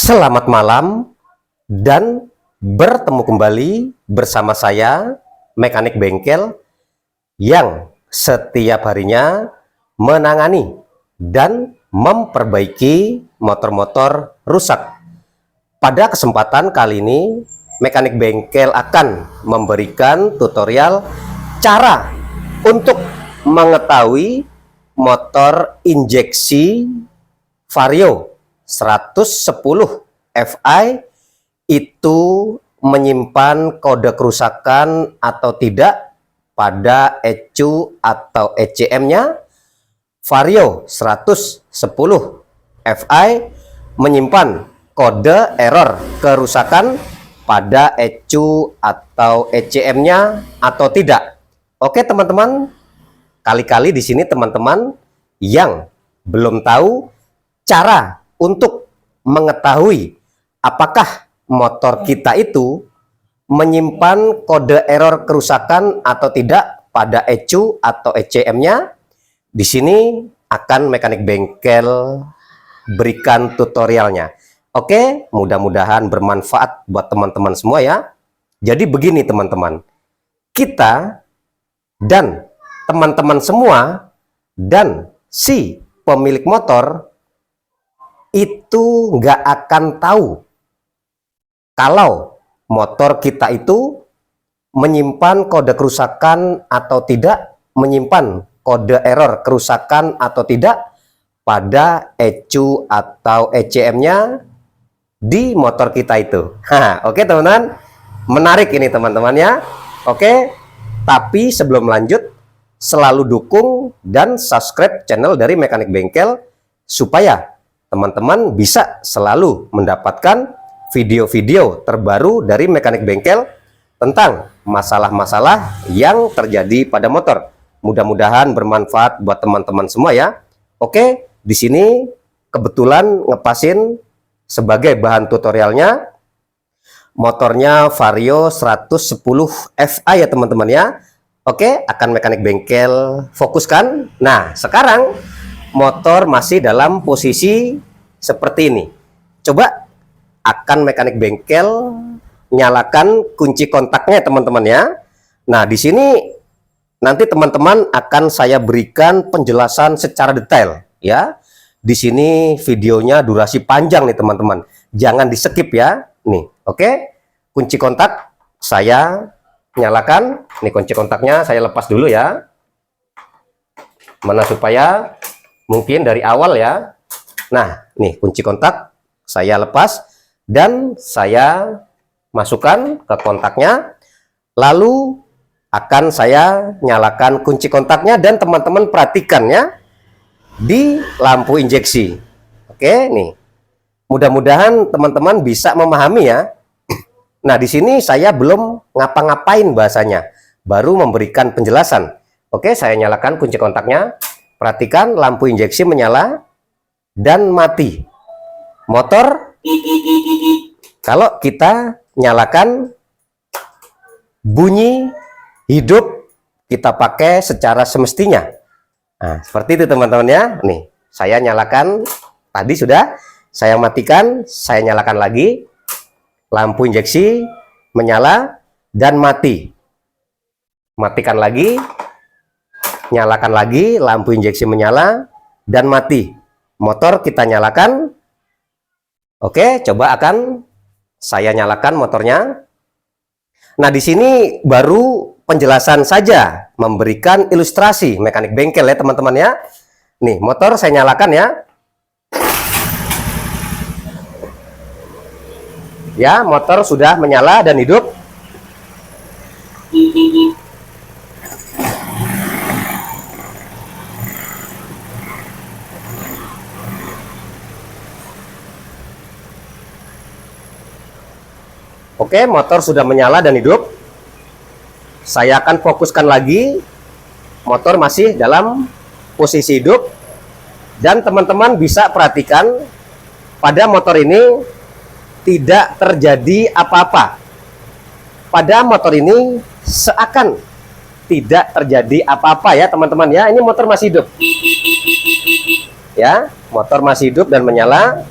Selamat malam dan bertemu kembali bersama saya, mekanik bengkel yang setiap harinya menangani dan memperbaiki motor-motor rusak. Pada kesempatan kali ini, mekanik bengkel akan memberikan tutorial cara untuk mengetahui motor injeksi Vario 110 Fi itu menyimpan kode kerusakan atau tidak pada ECU atau ECM-nya. Vario 110 Fi menyimpan kode error kerusakan pada ECU atau ECM-nya atau tidak. Oke teman-teman, kali-kali di sini teman-teman yang belum tahu cara untuk mengetahui apakah motor kita itu menyimpan kode error kerusakan atau tidak pada ECU atau ECM-nya, di sini akan mekanik bengkel berikan tutorialnya. Oke, mudah-mudahan bermanfaat buat teman-teman semua ya. Jadi begini teman-teman, kita dan teman-teman semua dan si pemilik motor itu nggak akan tahu kalau motor kita itu menyimpan kode kerusakan atau tidak, menyimpan kode error kerusakan atau tidak pada ECU atau ECM-nya di motor kita itu. Oke teman-teman, menarik ini teman-teman ya. Oke, tapi sebelum lanjut, selalu dukung dan subscribe channel dari Mekanik Bengkel supaya teman-teman bisa selalu mendapatkan video-video terbaru dari Mekanik Bengkel tentang masalah-masalah yang terjadi pada motor. Mudah-mudahan bermanfaat buat teman-teman semua ya. Oke, di sini kebetulan ngepasin sebagai bahan tutorialnya motornya Vario 110 Fi ya teman-teman ya. Oke, akan Mekanik Bengkel fokuskan. Nah, sekarang motor masih dalam posisi seperti ini. Coba akan mekanik bengkel nyalakan kunci kontaknya teman-teman ya. Nah, di sini nanti teman-teman akan saya berikan penjelasan secara detail ya. Di sini videonya durasi panjang nih teman-teman. Jangan di-skip ya. Nih, oke. Kunci kontak saya nyalakan. Nih kunci kontaknya saya lepas dulu ya. Mana supaya mungkin dari awal ya. Nah, nih kunci kontak saya lepas dan saya masukkan ke kontaknya. Lalu akan saya nyalakan kunci kontaknya dan teman-teman perhatikan ya di lampu injeksi. Oke, nih. Mudah-mudahan teman-teman bisa memahami ya. Nah, di sini saya belum ngapa-ngapain bahasanya, baru memberikan penjelasan. Oke, saya nyalakan kunci kontaknya. Perhatikan lampu injeksi menyala dan mati. Motor kalau kita nyalakan bunyi hidup, kita pakai secara semestinya. Nah, seperti itu teman-teman ya. Nih, saya nyalakan tadi sudah, saya matikan, saya nyalakan lagi. Lampu injeksi menyala dan mati. Matikan lagi. Nyalakan lagi, lampu injeksi menyala dan mati. Motor kita nyalakan. Oke, coba akan saya nyalakan motornya. Nah, di sini baru penjelasan saja, memberikan ilustrasi mekanik bengkel ya teman-teman ya. Nih, motor saya nyalakan ya. Ya, motor sudah menyala dan hidup. Oke, motor sudah menyala dan hidup. Saya akan fokuskan lagi. Motor masih dalam posisi hidup. Dan teman-teman bisa perhatikan pada motor ini tidak terjadi apa-apa. Pada motor ini seakan tidak terjadi apa-apa ya teman-teman ya. Ini motor masih hidup. Ya, motor masih hidup dan menyala.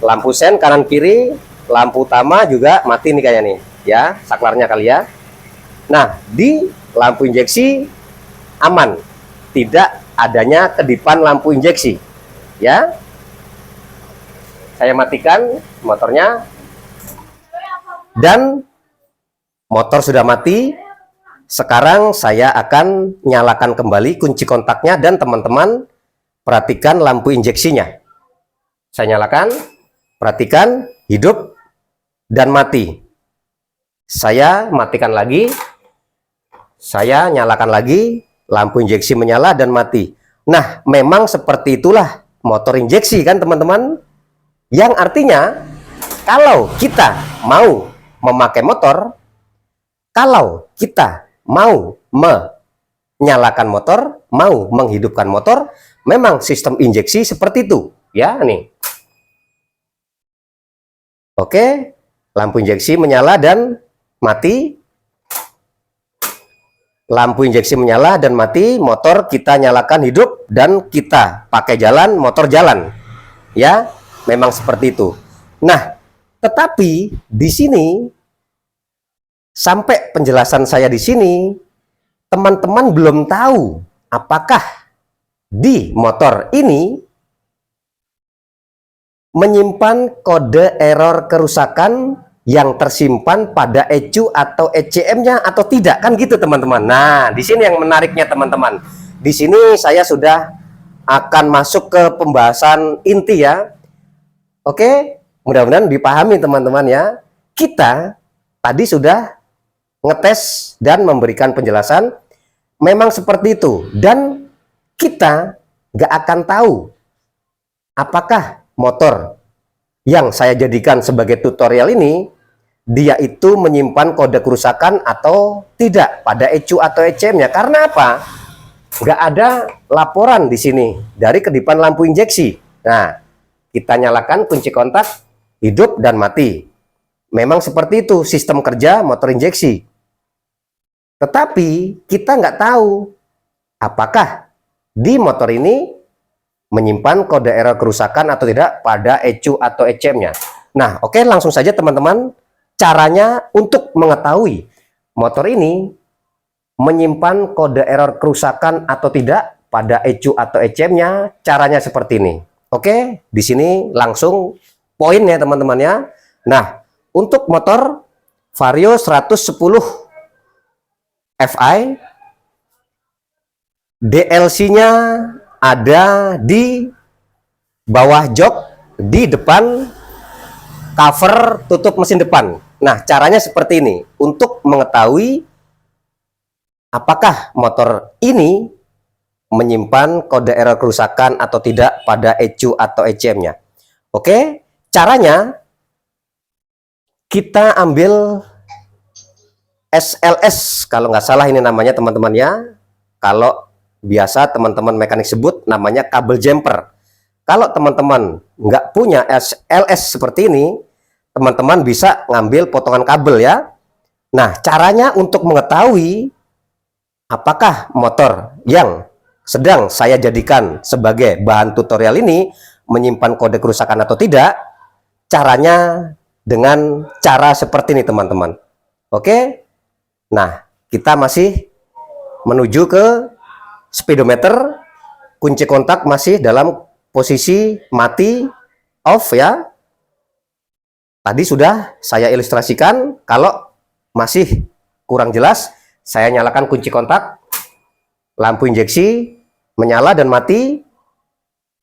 lampu sen kanan kiri, lampu utama juga mati nih kayaknya nih ya, saklarnya kali ya. Nah, di lampu injeksi aman, tidak adanya kedipan lampu injeksi ya. Saya matikan motornya dan motor sudah mati. Sekarang saya akan nyalakan kembali kunci kontaknya dan teman-teman perhatikan lampu injeksinya. Saya nyalakan, perhatikan, hidup dan mati. Saya matikan lagi, saya nyalakan lagi, lampu injeksi menyala dan mati. Nah, memang seperti itulah motor injeksi kan teman-teman. Yang artinya kalau kita mau memakai motor, kalau kita mau menyalakan motor, mau menghidupkan motor, memang sistem injeksi seperti itu ya nih. Oke, lampu injeksi menyala dan mati. Lampu injeksi menyala dan mati, motor kita nyalakan hidup dan kita pakai jalan, motor jalan. Ya, memang seperti itu. Nah, tetapi di sini sampai penjelasan saya di sini, teman-teman belum tahu apakah di motor ini menyimpan kode error kerusakan yang tersimpan pada ECU atau ECM-nya atau tidak, kan gitu teman-teman. Nah, di sini yang menariknya teman-teman. Di sini saya sudah akan masuk ke pembahasan inti ya. Oke, mudah-mudahan dipahami teman-teman ya. Kita tadi sudah ngetes dan memberikan penjelasan memang seperti itu, dan kita nggak akan tahu apakah motor yang saya jadikan sebagai tutorial ini dia itu menyimpan kode kerusakan atau tidak pada ECU atau ECM-nya. Karena apa? Nggak ada laporan di sini dari kedipan lampu injeksi. Nah, kita nyalakan kunci kontak, hidup dan mati. Memang seperti itu sistem kerja motor injeksi. Tetapi kita nggak tahu apakah di motor ini menyimpan kode error kerusakan atau tidak pada ECU atau ECM-nya. Nah, oke, langsung saja teman-teman. Caranya untuk mengetahui motor ini menyimpan kode error kerusakan atau tidak pada ECU atau ECM-nya, caranya seperti ini. Oke, di sini langsung poinnya teman-teman ya. Nah, untuk motor Vario 110 Fi, DLC-nya ada di bawah jok, di depan cover tutup mesin depan. Nah, caranya seperti ini. Untuk mengetahui apakah motor ini menyimpan kode error kerusakan atau tidak pada ECU atau ECM-nya. Oke, caranya kita ambil SLS, kalau nggak salah ini namanya teman-teman ya. Kalau biasa teman-teman mekanik sebut namanya kabel jumper. Kalau teman-teman nggak punya SLS seperti ini, teman-teman bisa ngambil potongan kabel ya. Nah, caranya untuk mengetahui apakah motor yang sedang saya jadikan sebagai bahan tutorial ini menyimpan kode kerusakan atau tidak, caranya dengan cara seperti ini teman-teman. Oke, nah kita masih menuju ke speedometer, kunci kontak masih dalam posisi mati, off ya. Tadi sudah saya ilustrasikan. Kalau masih kurang jelas, saya nyalakan kunci kontak, lampu injeksi menyala dan mati.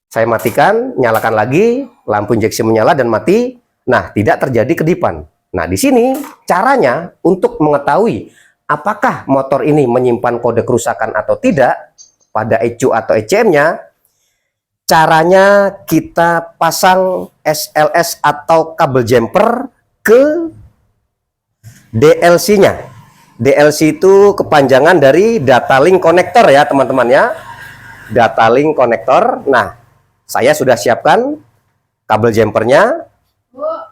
Saya matikan, nyalakan lagi, lampu injeksi menyala dan mati. Nah, tidak terjadi kedipan. Nah, di sini caranya untuk mengetahui apakah motor ini menyimpan kode kerusakan atau tidak pada ECU atau ECM-nya. Caranya kita pasang SLS atau kabel jumper ke DLC-nya. DLC itu kepanjangan dari data link connector ya teman-teman ya. Data link connector. Nah, saya sudah siapkan kabel jumpernya.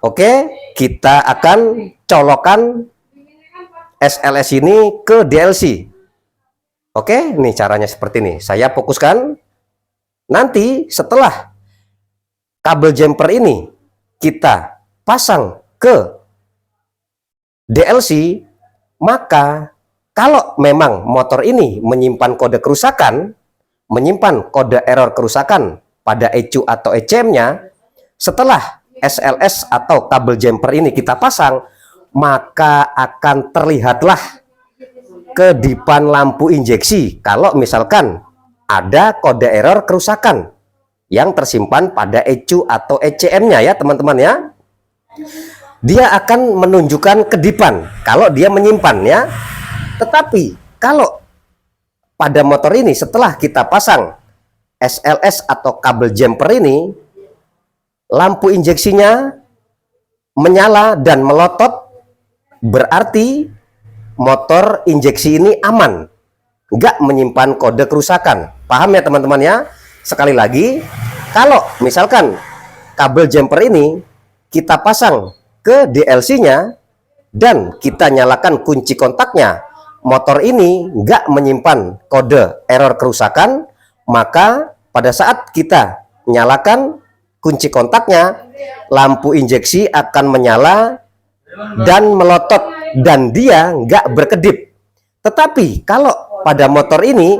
Oke, kita akan colokan SLS ini ke DLC. Oke, ini caranya seperti ini. Saya fokuskan. Nanti setelah kabel jumper ini kita pasang ke DLC, maka kalau memang motor ini menyimpan kode kerusakan, menyimpan kode error kerusakan pada ECU atau ECM-nya, setelah SLS atau kabel jumper ini kita pasang, maka akan terlihatlah kedipan lampu injeksi kalau misalkan ada kode error kerusakan yang tersimpan pada ECU atau ECM-nya ya teman-teman ya. Dia akan menunjukkan kedipan kalau dia menyimpan ya. Tetapi kalau pada motor ini setelah kita pasang SLS atau kabel jumper ini, lampu injeksinya menyala dan melotot, berarti motor injeksi ini aman, nggak menyimpan kode kerusakan. Paham ya teman-teman ya? Sekali lagi, kalau misalkan kabel jumper ini kita pasang ke DLC-nya dan kita nyalakan kunci kontaknya, motor ini nggak menyimpan kode error kerusakan, maka pada saat kita nyalakan kunci kontaknya, lampu injeksi akan menyala dan melotot dan dia nggak berkedip. Tetapi kalau pada motor ini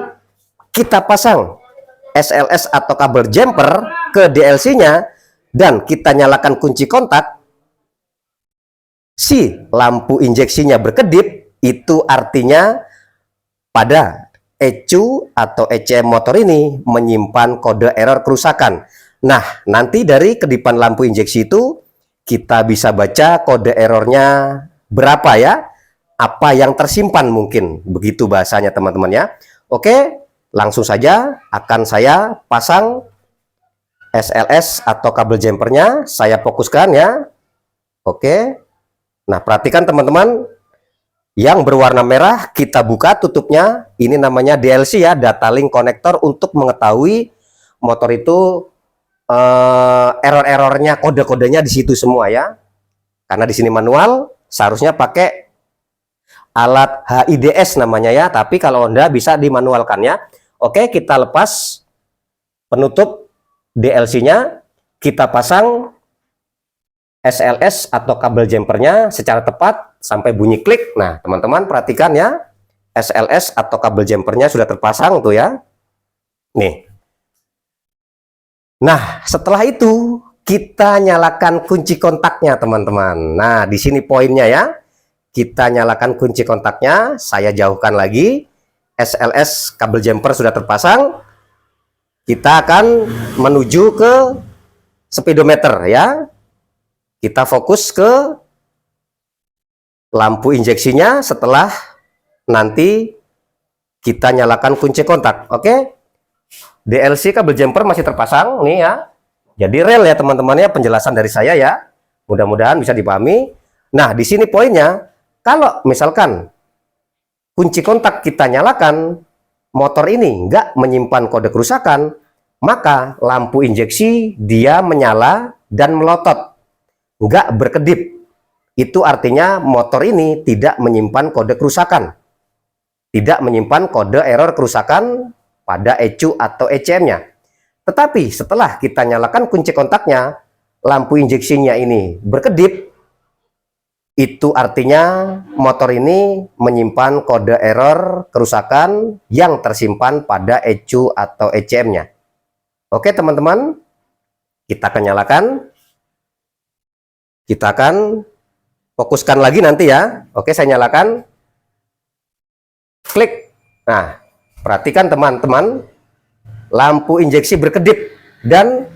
kita pasang SLS atau kabel jumper ke DLC-nya dan kita nyalakan kunci kontak, si lampu injeksinya berkedip, itu artinya pada ECU atau ECM motor ini menyimpan kode error kerusakan. Nah, nanti dari kedipan lampu injeksi itu kita bisa baca kode errornya berapa ya, apa yang tersimpan mungkin, begitu bahasanya teman-teman ya. Oke, langsung saja akan saya pasang SLS atau kabel jumpernya, saya fokuskan ya. Oke, nah perhatikan teman-teman, yang berwarna merah kita buka tutupnya, ini namanya DLC ya, data link connector, untuk mengetahui motor itu error-errornya, kode-kodenya di situ semua ya. Karena di sini manual, seharusnya pakai alat HIDS namanya ya, tapi kalau Honda bisa dimanualkan ya. Oke, kita lepas penutup DLC-nya, kita pasang SLS atau kabel jumpernya secara tepat sampai bunyi klik. Nah, teman-teman perhatikan ya, SLS atau kabel jumpernya sudah terpasang tuh ya. Nih. Nah, setelah itu kita nyalakan kunci kontaknya, teman-teman. Nah, di sini poinnya ya. Kita nyalakan kunci kontaknya, saya jauhkan lagi. SLS kabel jumper sudah terpasang. Kita akan menuju ke speedometer ya. Kita fokus ke lampu injeksinya setelah nanti kita nyalakan kunci kontak. Oke. DLC kabel jumper masih terpasang nih ya. Jadi rel ya teman-teman ya, penjelasan dari saya ya. Mudah-mudahan bisa dipahami. Nah, di sini poinnya, kalau misalkan kunci kontak kita nyalakan, motor ini nggak menyimpan kode kerusakan, maka lampu injeksi dia menyala dan melotot, nggak berkedip. Itu artinya motor ini tidak menyimpan kode kerusakan, tidak menyimpan kode error kerusakan pada ECU atau ECM-nya. Tetapi setelah kita nyalakan kunci kontaknya, lampu injeksinya ini berkedip, itu artinya motor ini menyimpan kode error kerusakan yang tersimpan pada ECU atau ECM-nya. Oke teman-teman, kita akan nyalakan. Kita akan fokuskan lagi nanti ya. Oke, saya nyalakan. Klik. Nah, perhatikan teman-teman, lampu injeksi berkedip dan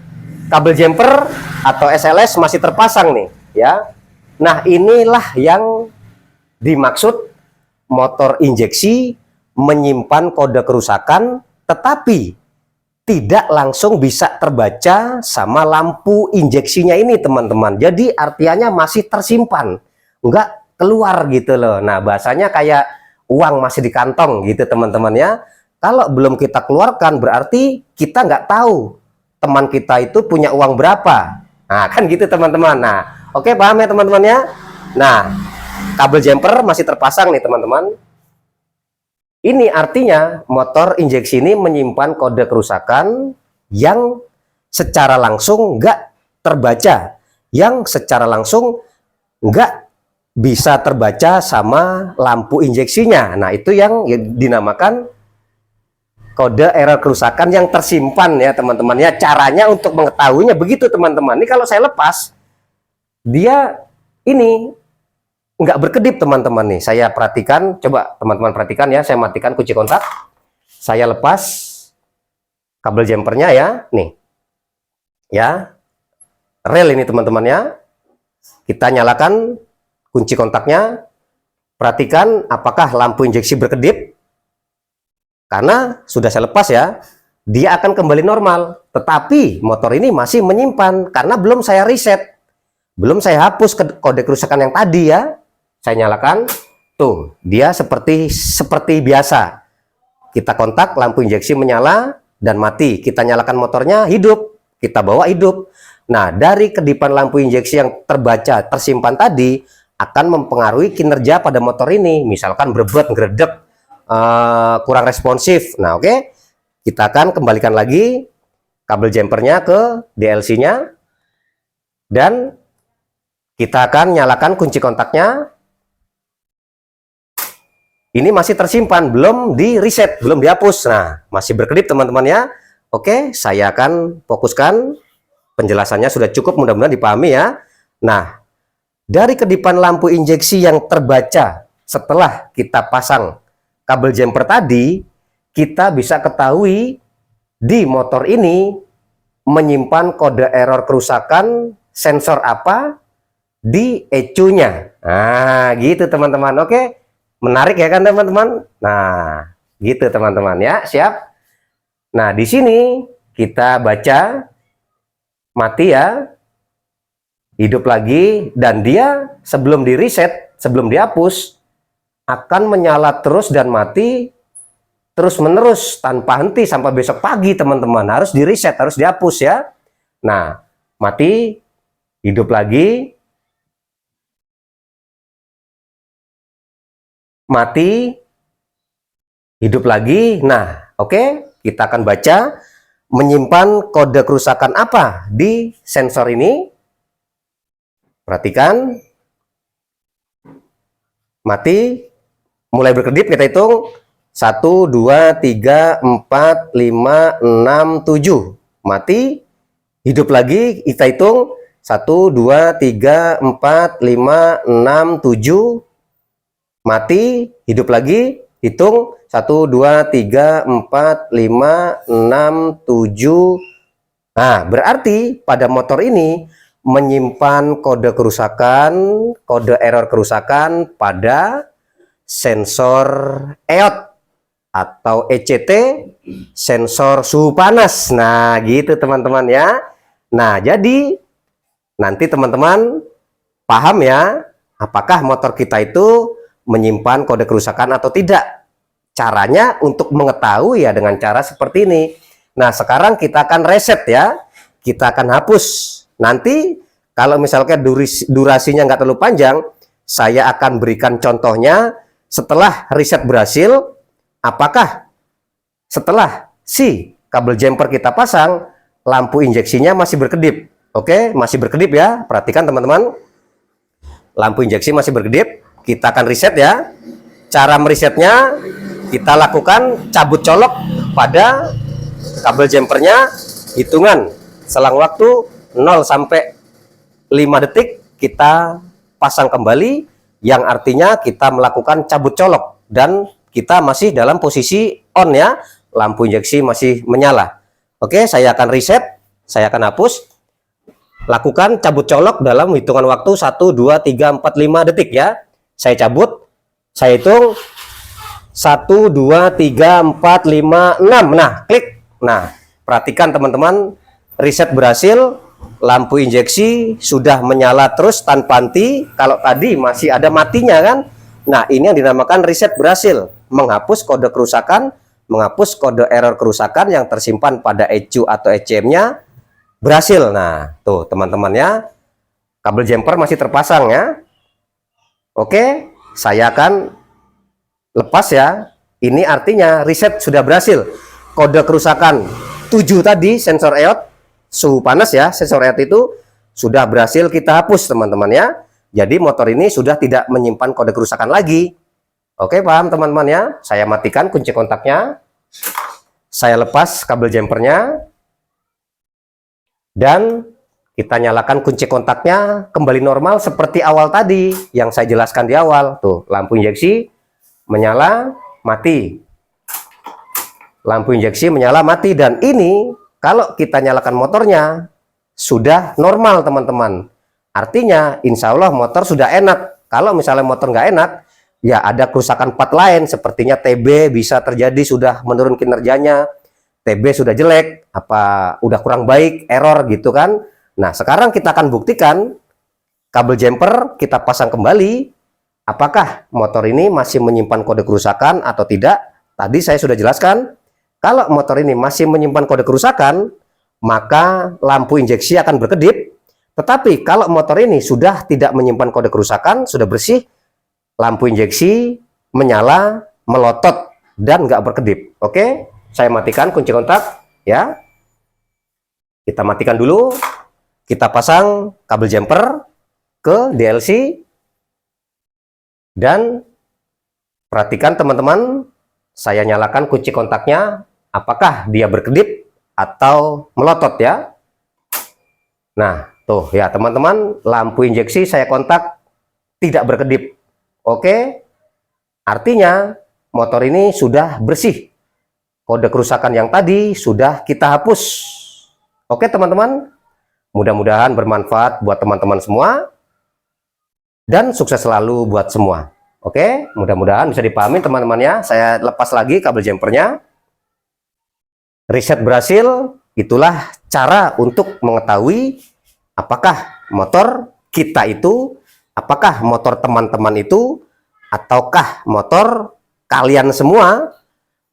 kabel jumper atau SLS masih terpasang nih ya. Nah, inilah yang dimaksud motor injeksi menyimpan kode kerusakan tetapi tidak langsung bisa terbaca sama lampu injeksinya ini teman-teman. Jadi artinya masih tersimpan, nggak keluar gitu loh. Nah, bahasanya kayak uang masih di kantong gitu teman-teman ya. Kalau belum kita keluarkan berarti kita nggak tahu teman kita itu punya uang berapa. Nah, kan gitu teman-teman. Nah, oke, paham ya teman-teman ya. Nah, kabel jumper masih terpasang nih teman-teman. Ini artinya motor injeksi ini menyimpan kode kerusakan yang secara langsung nggak terbaca, yang secara langsung nggak bisa terbaca sama lampu injeksinya. Nah, itu yang dinamakan kode error kerusakan yang tersimpan ya teman-teman ya. Caranya untuk mengetahuinya begitu teman-teman. Ini kalau saya lepas, dia ini nggak berkedip teman-teman nih. Saya perhatikan, coba teman-teman perhatikan ya. Saya matikan kunci kontak. Saya lepas kabel jumpernya ya, nih. Ya, rel ini teman-teman ya. Kita nyalakan kunci kontaknya. Perhatikan apakah lampu injeksi berkedip. Karena sudah saya lepas ya, dia akan kembali normal. Tetapi motor ini masih menyimpan karena belum saya reset, belum saya hapus kode kerusakan yang tadi ya. Saya nyalakan, tuh dia seperti biasa. Kita kontak, lampu injeksi menyala dan mati. Kita nyalakan motornya, hidup. Kita bawa hidup. Nah, dari kedipan lampu injeksi yang terbaca, tersimpan tadi akan mempengaruhi kinerja pada motor ini. Misalkan berebut, ngeredek, kurang responsif. Nah, oke. Kita akan kembalikan lagi kabel jumpernya ke DLC-nya dan kita akan nyalakan kunci kontaknya. Ini masih tersimpan, belum di reset, belum dihapus. Nah, masih berkedip teman-teman ya. Oke, saya akan fokuskan. Penjelasannya sudah cukup, mudah-mudahan dipahami ya. Nah, dari kedipan lampu injeksi yang terbaca setelah kita pasang kabel jumper tadi, kita bisa ketahui di motor ini menyimpan kode error kerusakan sensor apa di ECU-nya. Nah, gitu teman-teman. Oke, menarik ya kan teman-teman? Nah, gitu teman-teman ya, siap. Nah, di sini kita baca mati ya, hidup lagi, dan dia sebelum di reset, sebelum dihapus, akan menyala terus dan mati terus menerus tanpa henti sampai besok pagi teman-teman. Harus di reset, harus dihapus ya. Nah, mati, hidup lagi, mati, hidup lagi. Nah, oke, kita akan baca menyimpan kode kerusakan apa di sensor ini. Perhatikan, mati, mulai berkedip, kita hitung 1, 2, 3, 4, 5, 6, 7. Mati, hidup lagi, kita hitung 1, 2, 3, 4, 5, 6, 7. Mati, hidup lagi, hitung 1, 2, 3, 4, 5, 6, 7. Nah, berarti pada motor ini menyimpan kode kerusakan, kode error kerusakan pada sensor EOT atau ECT, sensor suhu panas. Nah, gitu teman-teman ya. Nah, jadi nanti teman-teman paham ya, apakah motor kita itu menyimpan kode kerusakan atau tidak. Caranya untuk mengetahui ya dengan cara seperti ini. Nah, sekarang kita akan reset ya. Kita akan hapus. Nanti kalau misalnya durasinya nggak terlalu panjang, saya akan berikan contohnya setelah reset berhasil. Apakah setelah si kabel jumper kita pasang, lampu injeksinya masih berkedip? Oke, masih berkedip ya. Perhatikan teman-teman. Lampu injeksi masih berkedip. Kita akan reset ya. Cara meresetnya, kita lakukan cabut colok pada kabel jumpernya. Hitungan selang waktu 0 sampai 5 detik kita pasang kembali, yang artinya kita melakukan cabut colok dan kita masih dalam posisi on ya, lampu injeksi masih menyala. Oke, saya akan reset, saya akan hapus. Lakukan cabut colok dalam hitungan waktu 1, 2, 3, 4, 5 detik ya. Saya cabut, saya hitung 1, 2, 3, 4, 5, 6. Nah, klik. Nah, perhatikan teman-teman, reset berhasil, lampu injeksi sudah menyala terus tanpa henti. Kalau tadi masih ada matinya kan. Nah, ini yang dinamakan reset berhasil, menghapus kode kerusakan, menghapus kode error kerusakan yang tersimpan pada ECU atau ECM-nya berhasil. Nah, tuh teman-teman ya, kabel jumper masih terpasang ya. Oke, saya akan lepas ya. Ini artinya reset sudah berhasil. Kode kerusakan 7 tadi, sensor EOT suhu panas ya, sensor EOT itu sudah berhasil kita hapus teman-teman ya. Jadi motor ini sudah tidak menyimpan kode kerusakan lagi. Oke, paham teman-teman ya? Saya matikan kunci kontaknya. Saya lepas kabel jumpernya. Dan kita nyalakan kunci kontaknya kembali normal seperti awal tadi yang saya jelaskan di awal. Tuh, lampu injeksi menyala, mati. Lampu injeksi menyala, mati. Dan ini kalau kita nyalakan motornya sudah normal teman-teman. Artinya insya Allah motor sudah enak. Kalau misalnya motor nggak enak, ya ada kerusakan part lain. Sepertinya TB bisa terjadi, sudah menurun kinerjanya. TB sudah jelek, apa udah kurang baik, error gitu kan. Nah sekarang kita akan buktikan kabel jumper kita pasang kembali. Apakah motor ini masih menyimpan kode kerusakan atau tidak? Tadi saya sudah jelaskan. Kalau motor ini masih menyimpan kode kerusakan, maka lampu injeksi akan berkedip. Tetapi kalau motor ini sudah tidak menyimpan kode kerusakan, sudah bersih, lampu injeksi menyala, melotot, dan nggak berkedip. Oke, saya matikan kunci kontak ya. Kita matikan dulu. Kita pasang kabel jumper ke DLC. Dan perhatikan teman-teman, saya nyalakan kunci kontaknya. Apakah dia berkedip atau melotot ya? Nah, tuh ya teman-teman, lampu injeksi saya kontak tidak berkedip. Oke, artinya motor ini sudah bersih. Kode kerusakan yang tadi sudah kita hapus. Oke teman-teman, mudah-mudahan bermanfaat buat teman-teman semua. Dan sukses selalu buat semua. Oke, mudah-mudahan bisa dipahami teman-teman ya. Saya lepas lagi kabel jumpernya. Reset berhasil, itulah cara untuk mengetahui apakah motor kita itu, apakah motor teman-teman itu, ataukah motor kalian semua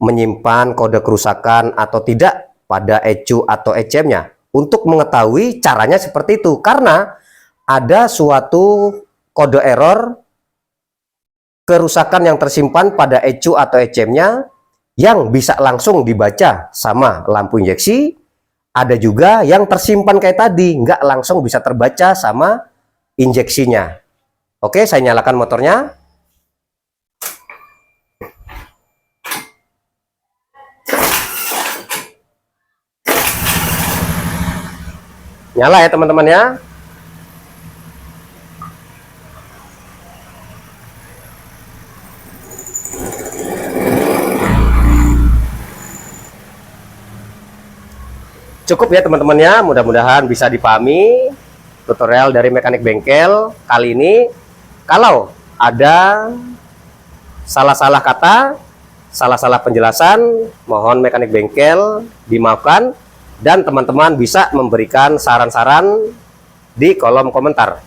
menyimpan kode kerusakan atau tidak pada ECU atau ECM-nya. Untuk mengetahui caranya seperti itu, karena ada suatu kode error kerusakan yang tersimpan pada ECU atau ECM-nya yang bisa langsung dibaca sama lampu injeksi. Ada juga yang tersimpan kayak tadi, nggak langsung bisa terbaca sama injeksinya. Oke, saya nyalakan motornya. Nyala ya teman-teman ya. Cukup ya teman-teman ya, mudah-mudahan bisa dipahami tutorial dari mekanik bengkel kali ini. Kalau ada salah-salah kata, salah-salah penjelasan, mohon mekanik bengkel dimaafkan, dan teman-teman bisa memberikan saran-saran di kolom komentar.